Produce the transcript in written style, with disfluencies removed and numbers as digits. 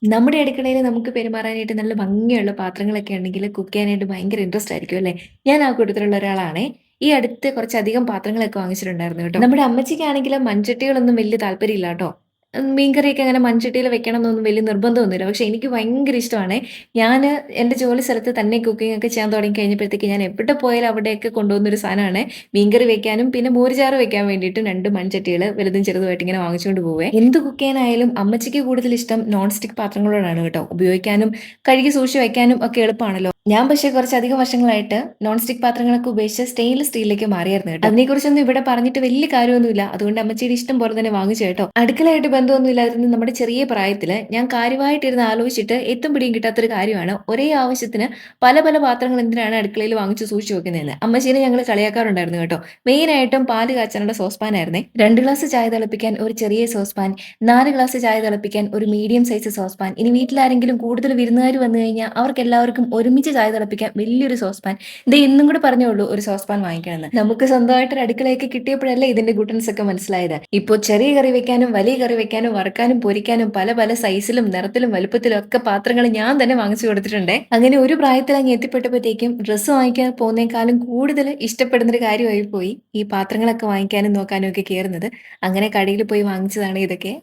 നമ്മുടെ അടുക്കളയിൽ നമുക്ക് പെരുമാറാനായിട്ട് നല്ല ഭംഗിയുള്ള പാത്രങ്ങളൊക്കെ ഉണ്ടെങ്കിൽ കുക്ക് ചെയ്യാനായിട്ട് ഭയങ്കര ഇൻട്രസ്റ്റ് ആയിരിക്കും അല്ലേ? ഞാൻ ആ കൂട്ടത്തിലുള്ള ഒരാളാണേ. ഈ അടുത്ത് കുറച്ചധികം പാത്രങ്ങളൊക്കെ വാങ്ങിച്ചിട്ടുണ്ടായിരുന്നു കേട്ടോ. നമ്മുടെ അമ്മച്ചിക്കാണെങ്കിലും മൺചട്ടികളൊന്നും വലിയ താല്പര്യമില്ല കേട്ടോ. മീൻകറിയൊക്കെ അങ്ങനെ മൺചട്ടിയിൽ വെക്കണം എന്നൊന്നും വലിയ നിർബന്ധമൊന്നുമില്ല. പക്ഷെ എനിക്ക് ഭയങ്കര ഇഷ്ടമാണേ. ഞാന് എന്റെ ജോലി സ്ഥലത്ത് തന്നെ കുക്കിംഗ് ഒക്കെ ചെയ്യാൻ തുടങ്ങി കഴിഞ്ഞപ്പോഴത്തേക്ക് ഞാൻ എവിടെ പോയാലും അവിടെയൊക്കെ കൊണ്ടുപോകുന്ന ഒരു സാധനമാണ് മീൻകറി വെക്കാനും പിന്നെ മോരുചാറ് വെക്കാൻ വേണ്ടിയിട്ടും 2 മൺചട്ടികൾ വലുതും ചെറുതുമായിട്ട് ഇങ്ങനെ വാങ്ങിച്ചുകൊണ്ട് പോവേ. എന്ത് കുക്ക് ചെയ്യാനായാലും അമ്മച്ചിക്ക് കൂടുതൽ ഇഷ്ടം നോൺ സ്റ്റിക്ക് പാത്രങ്ങളോടാണ് കേട്ടോ. ഉപയോഗിക്കാനും കഴുകി സൂക്ഷിച്ച് വെക്കാനും ഒക്കെ എളുപ്പമാണല്ലോ. ഞാൻ പക്ഷേ കുറച്ചധികം വർഷങ്ങളായിട്ട് നോൺ സ്റ്റിക്ക് പാത്രങ്ങളൊക്കെ ഉപേക്ഷിച്ച് സ്റ്റെയിൻലെസ് സ്റ്റീലിലേക്ക് മാറിയായിരുന്നു കേട്ടോ. അതിനെക്കുറിച്ചൊന്നും ഇവിടെ പറഞ്ഞിട്ട് വലിയ കാര്യമൊന്നുമില്ല. അതുകൊണ്ട് അമ്മച്ചിയുടെ ഇഷ്ടം പോലെ തന്നെ വാങ്ങിച്ചു കേട്ടോ. അടുക്കളയായിട്ട് ബന്ധമൊന്നുമില്ലാതിരുന്ന നമ്മുടെ ചെറിയ പ്രായത്തില് ഞാൻ കാര്യമായിട്ടിരുന്ന് ആലോചിച്ചിട്ട് എത്തും പിടിയും കിട്ടാത്തൊരു കാര്യമാണ് ഒരേ ആവശ്യത്തിന് പല പല പാത്രങ്ങൾ എന്തിനാണ് അടുക്കളയിൽ വാങ്ങിച്ച് സൂക്ഷിച്ച് വെക്കുന്നതെന്ന്. അമ്മച്ചീനെ ഞങ്ങൾ കളിയാക്കാറുണ്ടായിരുന്നു കേട്ടോ. മെയിനായിട്ടും പാല് കാച്ചാനുള്ള സോസ് ആയിരുന്നേ. 2 ഗ്ലാസ് ചായ തിളപ്പിക്കാൻ ഒരു ചെറിയ സോസ് പാൻ, 4 ഗ്ലാസ് ചായ തിളപ്പിക്കാൻ ഒരു മീഡിയം സൈസ് സോസ് പാൻ. ഇനി വീട്ടിലാരെങ്കിലും കൂടുതൽ വിരുന്നുകാർ വന്നു കഴിഞ്ഞാൽ അവർക്കെല്ലാവർക്കും ഒരുമിച്ച് ചായ തിളപ്പിക്കാൻ വലിയൊരു സോസ് പാൻ. ദേ ഇന്നും കൂടെ പറഞ്ഞേ ഉള്ളൂ ഒരു സോസ് പാൻ വാങ്ങിക്കണമെന്ന്. നമുക്ക് സ്വന്തമായിട്ടൊരു അടുക്കളയൊക്കെ കിട്ടിയപ്പോഴല്ലേ ഇതിന്റെ ഗുട്ടൻസ് ഒക്കെ മനസ്സിലായത്. ഇപ്പോൾ ചെറിയ കറി വെക്കാനും വലിയ കറി വെക്കാനും വറക്കാനും പൊരിക്കാനും പല പല സൈസിലും നിറത്തിലും വലുപ്പത്തിലും ഒക്കെ പാത്രങ്ങൾ ഞാൻ തന്നെ വാങ്ങിച്ചു കൊടുത്തിട്ടുണ്ടേ. അങ്ങനെ ഒരു പ്രായത്തിൽ അങ്ങ് എത്തിപ്പെട്ടപ്പോഴത്തേക്കും ഡ്രസ്സ് വാങ്ങിക്കാൻ പോകുന്നേക്കാളും കൂടുതൽ ഇഷ്ടപ്പെടുന്ന ഒരു കാര്യമായി പോയി ഈ പാത്രങ്ങളൊക്കെ വാങ്ങിക്കാനും നോക്കാനും ഒക്കെ കയറുന്നത്. അങ്ങനെ കടയിൽ പോയി വാങ്ങിച്ചതാണ് ഇതൊക്കെ.